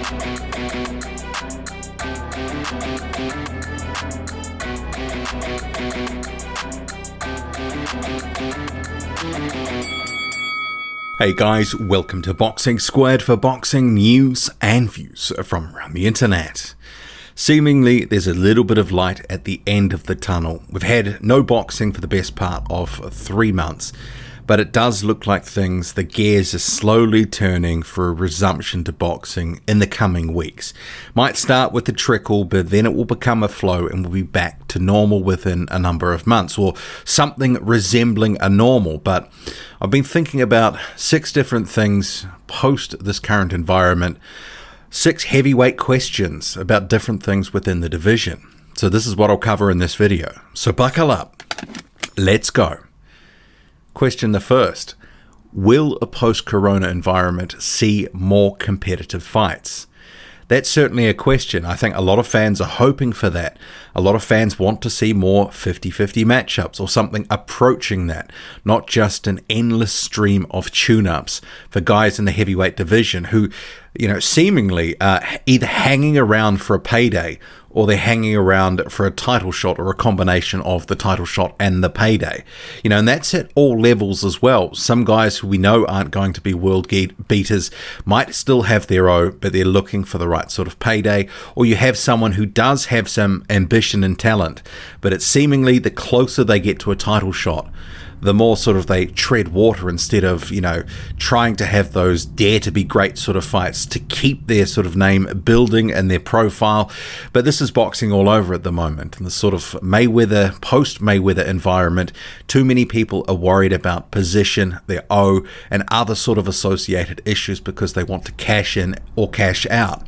Hey guys, welcome to Boxing Squared for boxing news and views from around the internet. Seemingly, there's a little bit of light at the end of the tunnel. We've had no boxing for the best part of 3 months, but it does look like the gears are slowly turning for a resumption to boxing in the coming weeks. Might start with a trickle, but then it will become a flow and we'll be back to normal within a number of months, or something resembling a normal. But I've been thinking about 6 different things post this current environment, 6 heavyweight questions about different things within the division. So this is what I'll cover in this video. So buckle up. Let's go. Question the first. Will a post-corona environment see more competitive fights? That's certainly a question. I think a lot of fans are hoping for that. A lot of fans want to see more 50-50 matchups or something approaching that, not just an endless stream of tune-ups for guys in the heavyweight division who, seemingly are either hanging around for a payday or they're hanging around for a title shot or a combination of the title shot and the payday. And that's at all levels as well. Some guys who we know aren't going to be world beaters might still have their O, but they're looking for the right sort of payday. Or you have someone who does have some ambition and talent, but it's seemingly the closer they get to a title shot, the more sort of they tread water instead of, trying to have those dare to be great sort of fights to keep their sort of name building and their profile. But this is boxing all over at the moment. In the sort of Mayweather, post-Mayweather environment, too many people are worried about position, their O, and other sort of associated issues because they want to cash in or cash out.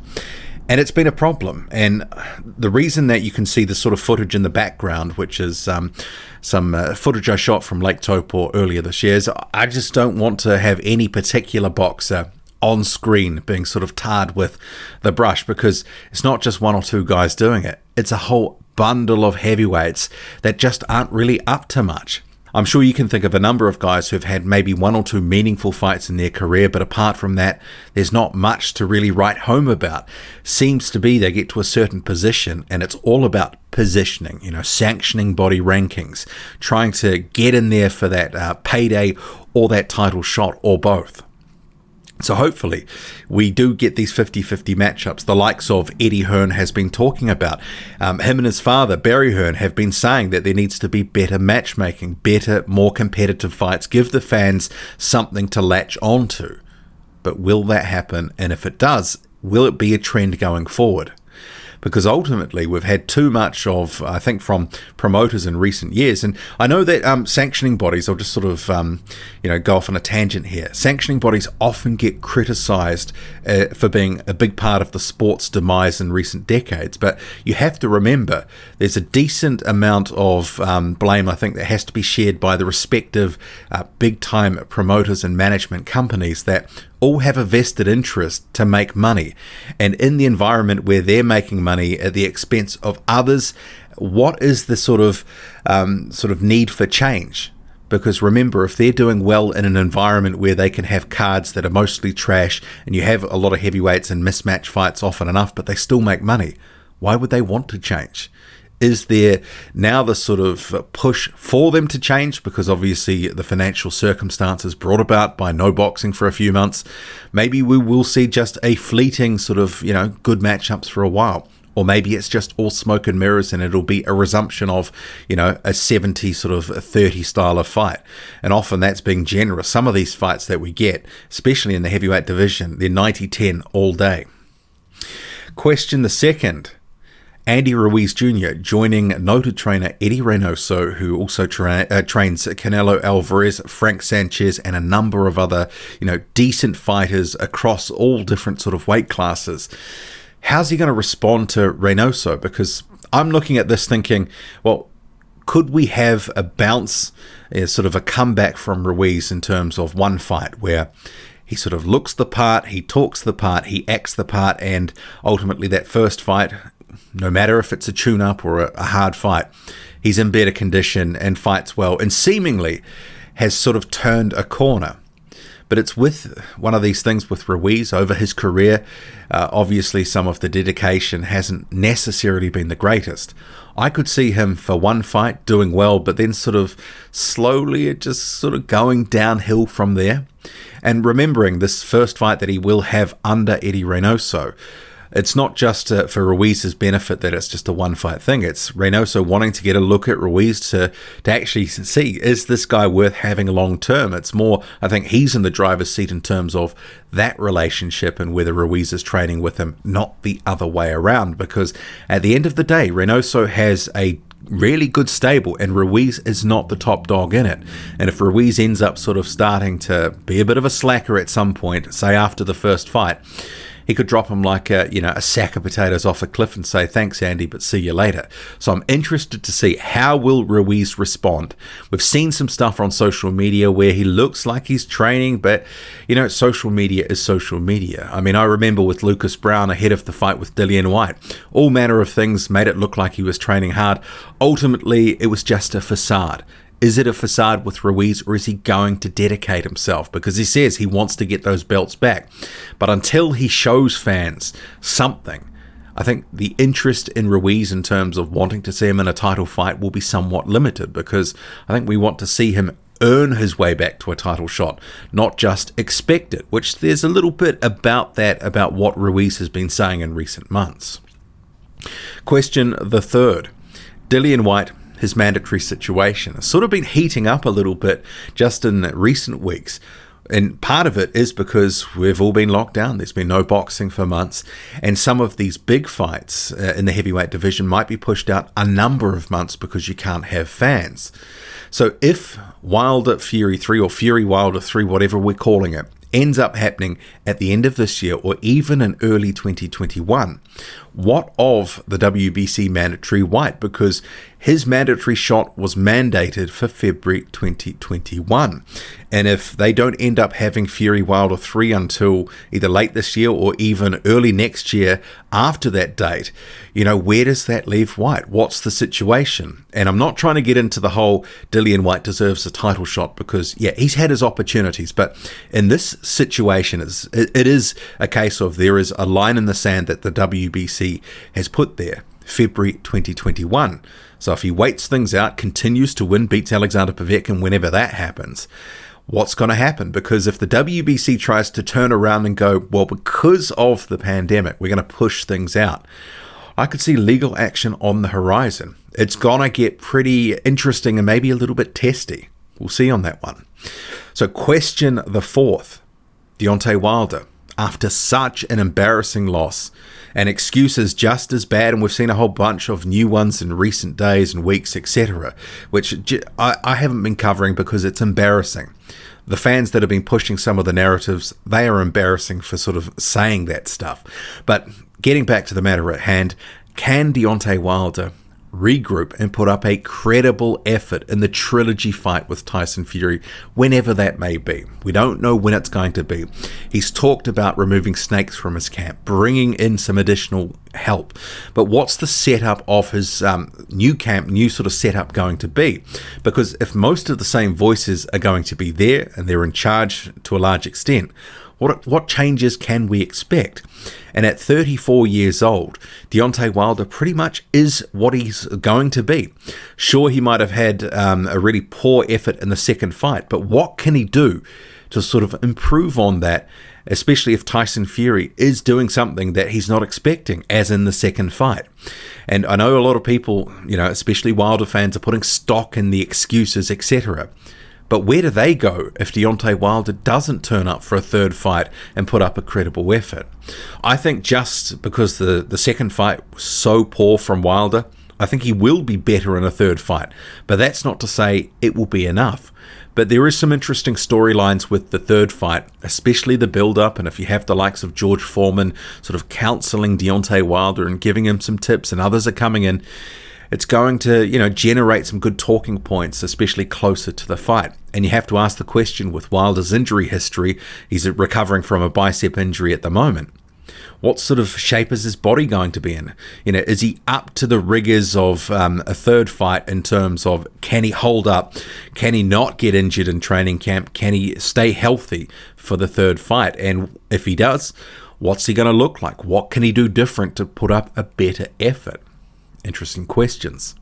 And it's been a problem. And the reason that you can see the sort of footage in the background, which is some footage I shot from Lake Taupo earlier this year, is I just don't want to have any particular boxer on screen being sort of tarred with the brush, because it's not just 1 or 2 guys doing it. It's a whole bundle of heavyweights that just aren't really up to much. I'm sure you can think of a number of guys who've had maybe 1 or 2 meaningful fights in their career, but apart from that, there's not much to really write home about. Seems to be they get to a certain position and it's all about positioning, sanctioning body rankings, trying to get in there for that payday or that title shot or both. So hopefully we do get these 50-50 matchups, the likes of Eddie Hearn has been talking about. Him and his father, Barry Hearn, have been saying that there needs to be better matchmaking, better, more competitive fights, give the fans something to latch onto. But will that happen? And if it does, will it be a trend going forward? Because ultimately we've had too much of, I think, from promoters in recent years. And I know that sanctioning bodies, I'll just sort of, go off on a tangent here. Sanctioning bodies often get criticized for being a big part of the sport's demise in recent decades. But you have to remember there's a decent amount of blame, I think, that has to be shared by the respective big-time promoters and management companies that all have a vested interest to make money. And in the environment where they're making money at the expense of others, what is the sort of need for change? Because remember, if they're doing well in an environment where they can have cards that are mostly trash and you have a lot of heavyweights and mismatch fights often enough, but they still make money, why would they want to change? Is there now the sort of push for them to change because obviously the financial circumstances brought about by no boxing for a few months? Maybe we will see just a fleeting sort of, good matchups for a while. Or maybe it's just all smoke and mirrors and it'll be a resumption of, a 70 sort of 30 style of fight. And often that's being generous. Some of these fights that we get, especially in the heavyweight division, they're 90-10 all day. Question the second. Andy Ruiz Jr. joining noted trainer Eddie Reynoso, who also trains Canelo Alvarez, Frank Sanchez, and a number of other, decent fighters across all different sort of weight classes. How's he going to respond to Reynoso? Because I'm looking at this thinking, well, could we have a bounce, sort of a comeback from Ruiz in terms of one fight where he sort of looks the part, he talks the part, he acts the part, and ultimately that first fight, no matter if it's a tune-up or a hard fight, he's in better condition and fights well and seemingly has sort of turned a corner. But it's with one of these things with Ruiz over his career. Obviously, some of the dedication hasn't necessarily been the greatest. I could see him for one fight doing well, but then sort of slowly it just sort of going downhill from there. And remembering this first fight that he will have under Eddie Reynoso, it's not just for Ruiz's benefit that it's just a one-fight thing. It's Reynoso wanting to get a look at Ruiz to actually see, is this guy worth having long-term? It's more, I think he's in the driver's seat in terms of that relationship and whether Ruiz is training with him, not the other way around. Because at the end of the day, Reynoso has a really good stable and Ruiz is not the top dog in it. And if Ruiz ends up sort of starting to be a bit of a slacker at some point, say after the first fight, he could drop him like a sack of potatoes off a cliff and say, thanks, Andy, but see you later. So I'm interested to see how will Ruiz respond. We've seen some stuff on social media where he looks like he's training, but, social media is social media. I mean, I remember with Lucas Brown ahead of the fight with Dillian Whyte, all manner of things made it look like he was training hard. Ultimately, it was just a facade. Is it a facade with Ruiz, or is he going to dedicate himself? Because he says he wants to get those belts back. But until he shows fans something, I think the interest in Ruiz in terms of wanting to see him in a title fight will be somewhat limited, because I think we want to see him earn his way back to a title shot, not just expect it, which there's a little bit about that, about what Ruiz has been saying in recent months. Question the third. Dillian Whyte, his mandatory situation has sort of been heating up a little bit just in recent weeks. And part of it is because we've all been locked down. There's been no boxing for months. And some of these big fights in the heavyweight division might be pushed out a number of months because you can't have fans. So if Wilder Fury 3 or Fury Wilder 3, whatever we're calling it, ends up happening at the end of this year or even in early 2021, what of the WBC mandatory Whyte? Because his mandatory shot was mandated for February 2021. And if they don't end up having Fury Wilder 3 until either late this year or even early next year after that date, where does that leave Whyte? What's the situation? And I'm not trying to get into the whole Dillian Whyte deserves a title shot, because, he's had his opportunities. But in this situation, it is a case of there is a line in the sand that the WBC has put there, February 2021. So if he waits things out, continues to win, beats Alexander Povetkin whenever that happens, what's going to happen? Because if the WBC tries to turn around and go, well, because of the pandemic, we're going to push things out, I could see legal action on the horizon. It's going to get pretty interesting and maybe a little bit testy. We'll see on that one. So question the fourth. Deontay Wilder, after such an embarrassing loss, and excuses just as bad, and we've seen a whole bunch of new ones in recent days and weeks, etc., which I haven't been covering because it's embarrassing. The fans that have been pushing some of the narratives, they are embarrassing for sort of saying that stuff. But getting back to the matter at hand, can Deontay Wilder regroup and put up a credible effort in the trilogy fight with Tyson Fury, whenever that may be? We don't know when it's going to be. He's talked about removing snakes from his camp, bringing in some additional help. But what's the setup of his new camp, new sort of setup going to be? Because if most of the same voices are going to be there and they're in charge to a large extent, what changes can we expect? And at 34 years old, Deontay Wilder pretty much is what he's going to be. Sure, he might have had a really poor effort in the second fight, but what can he do to sort of improve on that, especially if Tyson Fury is doing something that he's not expecting, as in the second fight? And I know a lot of people, especially Wilder fans, are putting stock in the excuses, etc. But where do they go if Deontay Wilder doesn't turn up for a third fight and put up a credible effort? I think just because the second fight was so poor from Wilder, I think he will be better in a third fight. But that's not to say it will be enough. But there is some interesting storylines with the third fight, especially the build-up. And if you have the likes of George Foreman sort of counseling Deontay Wilder and giving him some tips, and others are coming in, it's going to, generate some good talking points, especially closer to the fight. And you have to ask the question, with Wilder's injury history, he's recovering from a bicep injury at the moment, What sort of shape is his body going to be in? You know, is he up to the rigors of a third fight in terms of, can he hold up? Can he not get injured in training camp? Can he stay healthy for the third fight? And if he does, what's he going to look like? What can he do different to put up a better effort? Interesting questions.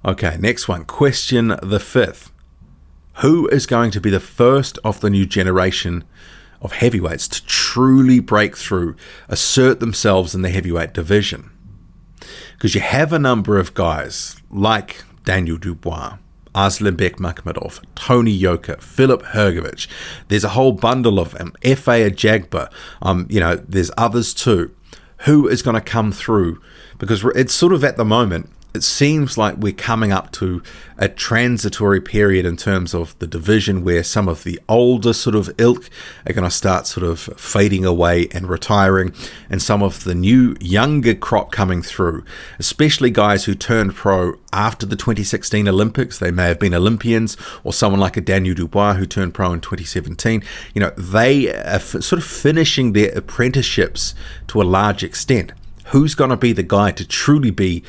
Okay, next one. Question the 5th. Who is going to be the first of the new generation of heavyweights to truly break through, assert themselves in the heavyweight division? Because you have a number of guys like Daniel Dubois, Aslanbek Makhmedov, Tony Yoka, Filip Hrgovic. There's a whole bundle of them. F.A. Ajagba. There's others too. Who is going to come through? Because it's sort of at the moment, it seems like we're coming up to a transitory period in terms of the division where some of the older sort of ilk are going to start sort of fading away and retiring, and some of the new younger crop coming through, especially guys who turned pro after the 2016 Olympics. They may have been Olympians, or someone like a Daniel Dubois who turned pro in 2017. They are sort of finishing their apprenticeships to a large extent. Who's going to be the guy to truly be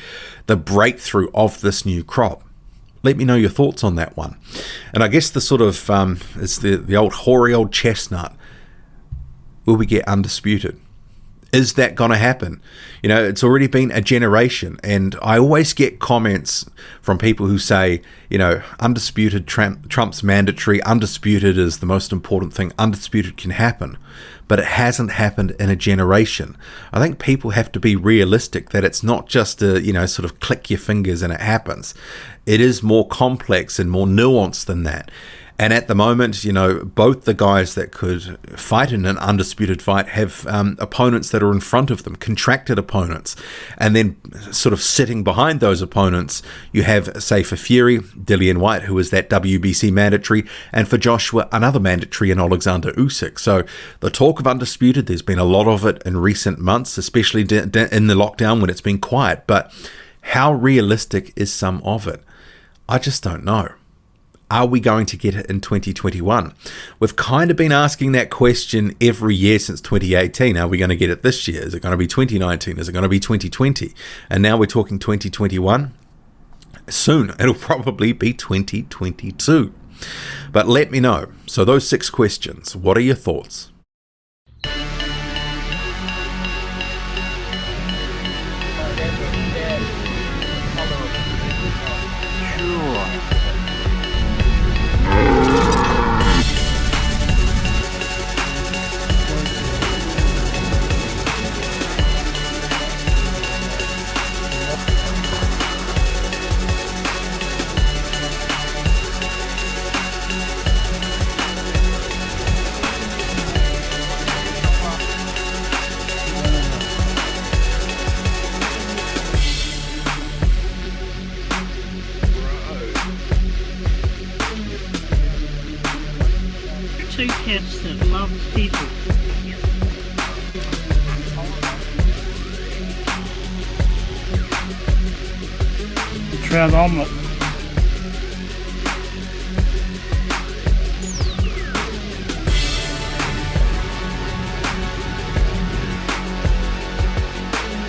the breakthrough of this new crop? Let me know your thoughts on that one. And I guess the sort of, it's the old hoary old chestnut. Will we get undisputed? Is that going to happen? It's already been a generation, and I always get comments from people who say, undisputed trumps mandatory, undisputed is the most important thing, undisputed can happen, but it hasn't happened in a generation. I think people have to be realistic that it's not just a, sort of click your fingers and it happens. It is more complex and more nuanced than that. And at the moment, both the guys that could fight in an undisputed fight have opponents that are in front of them, contracted opponents. And then sort of sitting behind those opponents, you have, say, for Fury, Dillian Whyte, who is that WBC mandatory, and for Joshua, another mandatory in Alexander Usyk. So the talk of undisputed, there's been a lot of it in recent months, especially in the lockdown when it's been quiet. But how realistic is some of it? I just don't know. Are we going to get it in 2021? We've kind of been asking that question every year since 2018. Are we going to get it this year? Is it going to be 2019? Is it going to be 2020? And now we're talking 2021. Soon, it'll probably be 2022. But let me know. So those 6 questions, what are your thoughts? Two cats that love people. The trout omelette.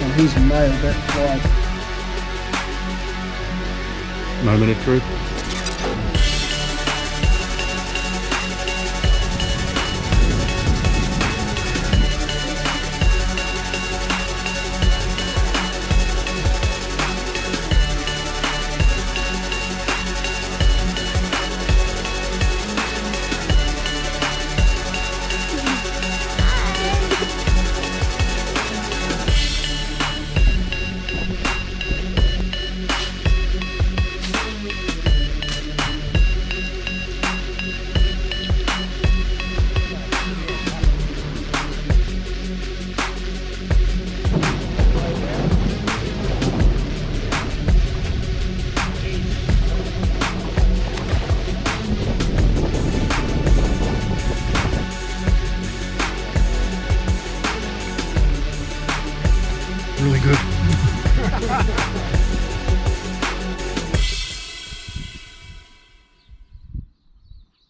And he's nailed that fly. Moment of truth. Really good.